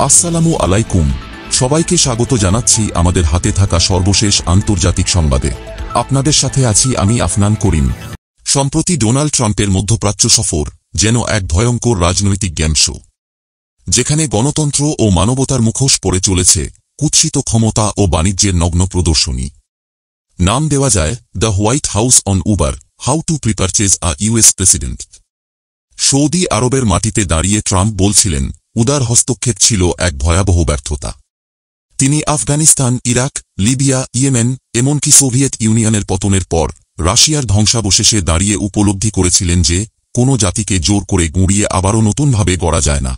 আসসালামু আলাইকুম, সবাইকে স্বাগত জানাচ্ছি আমাদের হাতে থাকা সর্বশেষ আন্তর্জাতিক সংবাদে। আপনাদের সাথে আছি আমি আফনান করিম। সম্প্রতি ডোনাল্ড ট্রাম্পের মধ্যপ্রাচ্য সফর যেন এক ভয়ঙ্কর রাজনৈতিক গেম শো, যেখানে গণতন্ত্র ও মানবতার মুখোশ পড়ে চলেছে কুৎসিত ক্ষমতা ও বাণিজ্যের নগ্ন প্রদর্শনী। নাম দেওয়া যায় the White House on Uber, how to prepurchase a US president. Saudi আরবের মাটিতে দাঁড়িয়ে ট্রাম্প বলছিলেন, উদার হস্তক্ষেপ ছিল এক ভয়াবহ ব্যর্থতা। তিনি আফগানিস্তান, ইরাক, লিবিয়া, ইয়েমেন, এমনকি সোভিয়েত ইউনিয়নের পতনের পর রাশিয়ার ধ্বংসাবশেষে দাঁড়িয়ে উপলব্ধি করেছিলেন যে কোনো জাতিকে জোর করে গুঁড়িয়ে আবারও নতুনভাবে গড়া যায় না।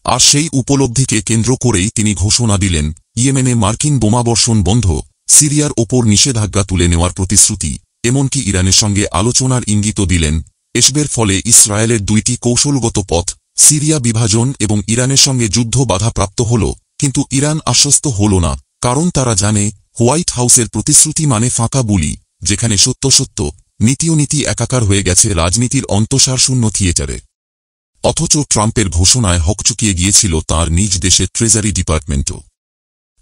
আর সেই উপলব্ধিকে কেন্দ্র করেই তিনি ঘোষণা দিলেন ইয়েমেনে মার্কিন বোমাবর্ষণ বন্ধ, সিরিয়ার ওপর নিষেধাজ্ঞা তুলে নেওয়ার প্রতিশ্রুতি, এমনকি ইরানের সঙ্গে আলোচনার ইঙ্গিতও দিলেন। এসবের ফলে ইসরায়েলের দুইটি কৌশলগত পথ, সিরিয়া বিভাজন এবং ইরানের সঙ্গে যুদ্ধ বাধাপ্রাপ্ত হল। কিন্তু ইরান আশ্বস্ত হল না, কারণ তারা জানে হোয়াইট হাউসের প্রতিশ্রুতি মানে ফাঁকা বুলি, যেখানে সত্য সত্য, নীতি নীতি একাকার হয়ে গেছে রাজনীতির অন্তঃসারশূন্য থিয়েটারে। অথচ ট্রাম্পের ঘোষণায় হকচকিয়ে গিয়েছিল তার নিজ দেশের ট্রেজারি ডিপার্টমেন্টও।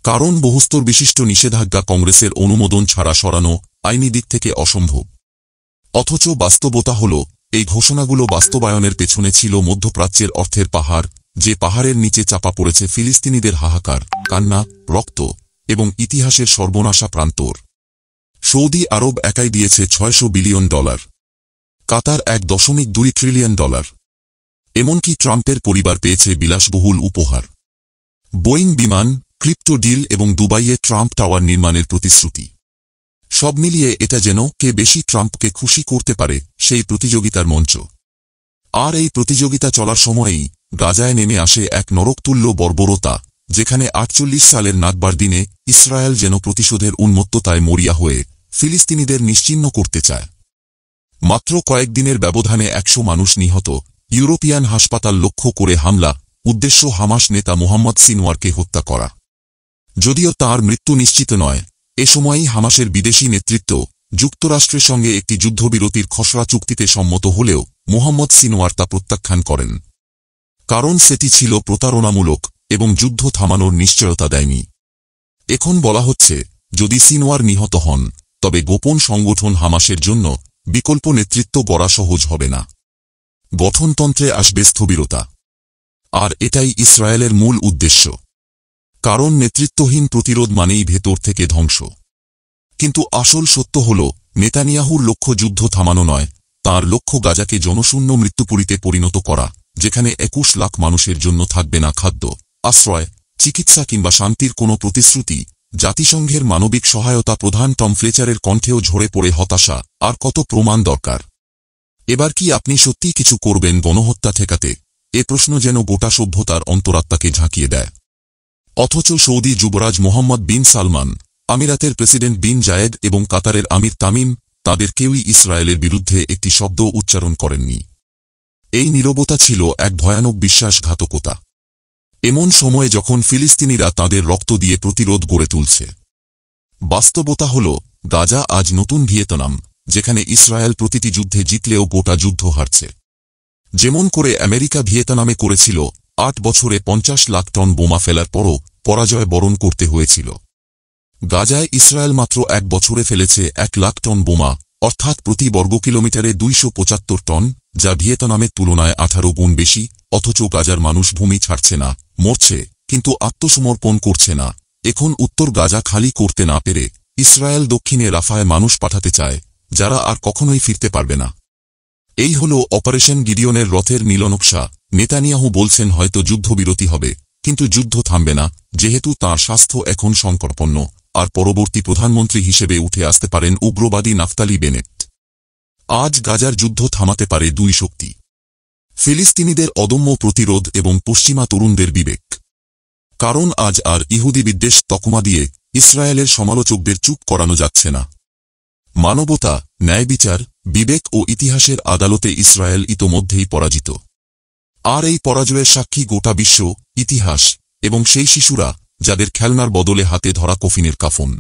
কারণ বহুস্তর বিশিষ্ট নিষেধাজ্ঞা কংগ্রেসের অনুমোদন ছাড়া সরানো আইনি দিক থেকে অসম্ভব। অথচ বাস্তবতা হল, এই ঘোষণাগুলো বাস্তবায়নের পেছনে ছিল মধ্যপ্রাচ্যের অর্থের পাহাড়, যে পাহাড়ের নিচে চাপা পড়েছে ফিলিস্তিনিদের হাহাকার, কান্না, রক্ত এবং ইতিহাসের সর্বনাশা প্রান্তর। সৌদি আরব একাই দিয়েছে $600 বিলিয়ন, কাতার $1.2 ট্রিলিয়ন, এমনকি ট্রাম্পের পরিবার পেয়েছে বিলাসবহুল উপহার, বোয়িং বিমান, ক্রিপ্টো ডিল এবং দুবাইয়ে ট্রাম্প টাওয়ার নির্মাণের প্রতিশ্রুতি। সব মিলিয়ে এটা যেন কে বেশি ট্রাম্পকে খুশি করতে পারে সেই প্রতিযোগিতার মঞ্চ। আর এই প্রতিযোগিতা চলার সময়েই গাজায় নেমে আসে এক নরকতুল্য বর্বরতা, যেখানে 48 সালের নাকবার দিনে ইসরায়েল যেন প্রতিশোধের উন্মত্ততায় মরিয়া হয়ে ফিলিস্তিনিদের নিশ্চিহ্ন করতে চায়। মাত্র কয়েকদিনের ব্যবধানে 100 মানুষ নিহত, ইউরোপিয়ান হাসপাতাল লক্ষ্য করে হামলা, উদ্দেশ্য হামাস নেতা মোহাম্মদ সিনওয়ারকে হত্যা করা। যদিও তার মৃত্যু নিশ্চিত নয়, এ সময়ই হামাসের বিদেশি নেতৃত্ব যুক্তরাষ্ট্রের সঙ্গে একটি যুদ্ধবিরতির খসড়া চুক্তিতে সম্মত হলেও মোহাম্মদ সিনওয়ার তা প্রত্যাখ্যান করেন। কারণ সেটি ছিল প্রতারণামূলক এবং যুদ্ধ থামানোর নিশ্চয়তা দেয়নি। এখন বলা হচ্ছে, যদি সিনওয়ার নিহত হন, তবে গোপন সংগঠন হামাসের জন্য বিকল্প নেতৃত্ব গড়া সহজ হবে না। গঠনতন্ত্রে আসবে স্থবিরতা। আর এটাই ইসরায়েলের মূল উদ্দেশ্য। কারণ নেতৃত্বহীন প্রতিরোধ মানেই ভেতর থেকে ধ্বংস। কিন্তু আসল সত্য হল, নেতানিয়াহুর লক্ষ্য যুদ্ধ থামানো নয়, তার লক্ষ্য গাজাকে জনশূন্য মৃত্যুপুরীতে পরিণত করা, যেখানে 21 লাখ মানুষের জন্য থাকবে না খাদ্য, আশ্রয়, চিকিৎসা কিংবা শান্তির কোনো প্রতিশ্রুতি। জাতিসংঘের মানবিক সহায়তা প্রধান টম ফ্লেচারের কণ্ঠেও ঝরে পড়ে হতাশা। আর কত প্রমাণ দরকার? এবার কি আপনি সত্যিই কিছু করবেন গণহত্যা ঠেকাতে? এ প্রশ্ন যেন গোটা সভ্যতার অন্তরাত্মাকে ঝাঁকিয়ে দেয়। অথচ সৌদি যুবরাজ মোহাম্মদ বিন সালমান, আমিরাতের প্রেসিডেন্ট বিন জায়েদ এবং কাতারের আমির তামিম, তাদের কেউই ইসরায়েলের বিরুদ্ধে একটি শব্দ উচ্চারণ করেননি। এই নীরবতা ছিল এক ভয়ানক বিশ্বাসঘাতকতা। এমন সময়ে যখন ফিলিস্তিনিরা তাদের রক্ত দিয়ে প্রতিরোধ গড়ে তুলছে। বাস্তবতা হল, গাজা আজ নতুন ভিয়েতনাম, যেখানে ইসরায়েল প্রতিটি যুদ্ধে জিতলেও গোটা যুদ্ধ হারছে। যেমন করে আমেরিকা ভিয়েতনামে করেছিল, 8 বছরে 50 লাখ টন বোমা ফেলার পরও পরাজয় বরণ করতে হয়েছিল। গাজায় ইসরায়েল মাত্র 1 বছরে ফেলেছে 1 লাখ টন বোমা, অর্থাৎ প্রতি বর্গ কিলোমিটারে 275 টন, যা ভিয়েতনামের তুলনায় 18 গুণ বেশি। অথচ গাজার মানুষ ভূমি ছাড়ছে না, মরছে, কিন্তু আত্মসমর্পণ করছে না। এখন উত্তর গাজা খালি করতে না পেরে ইসরায়েল দক্ষিণে রাফায় মানুষ পাঠাতে চায়, যারা আর কখনোই ফিরতে পারবে না। এই হল অপারেশন গিডিয়নের রথের নীলনকশা। নেতানিয়াহু বলছেন হয়তো যুদ্ধবিরতি হবে, কিন্তু যুদ্ধ থামবে না, যেহেতু তাঁর স্বাস্থ্য এখন সংকটাপন্ন। আর পরবর্তী প্রধানমন্ত্রী হিসেবে উঠে আসতে পারেন উগ্রবাদী নাফতালি বেনেট। আজ গাজার যুদ্ধ থামাতে পারে দুই শক্তি: ফিলিস্তিনিদের অদম্য প্রতিরোধ এবং পশ্চিমা তরুণদের বিবেক। কারণ আজ আর ইহুদি বিদ্বেষ তকমা দিয়ে ইসরায়েলের সমালোচকদের চুপ করানো যাচ্ছে না। মানবতা, ন্যায়বিচার, বিবেক ও ইতিহাসের আদালতে ইসরায়েল ইতোমধ্যেই পরাজিত। আর এই পরাজয়ের সাক্ষী গোটা বিশ্ব, ইতিহাস এবং সেই শিশুরা যাদের খেলনার বদলে হাতে ধরা কফিনের কাফন।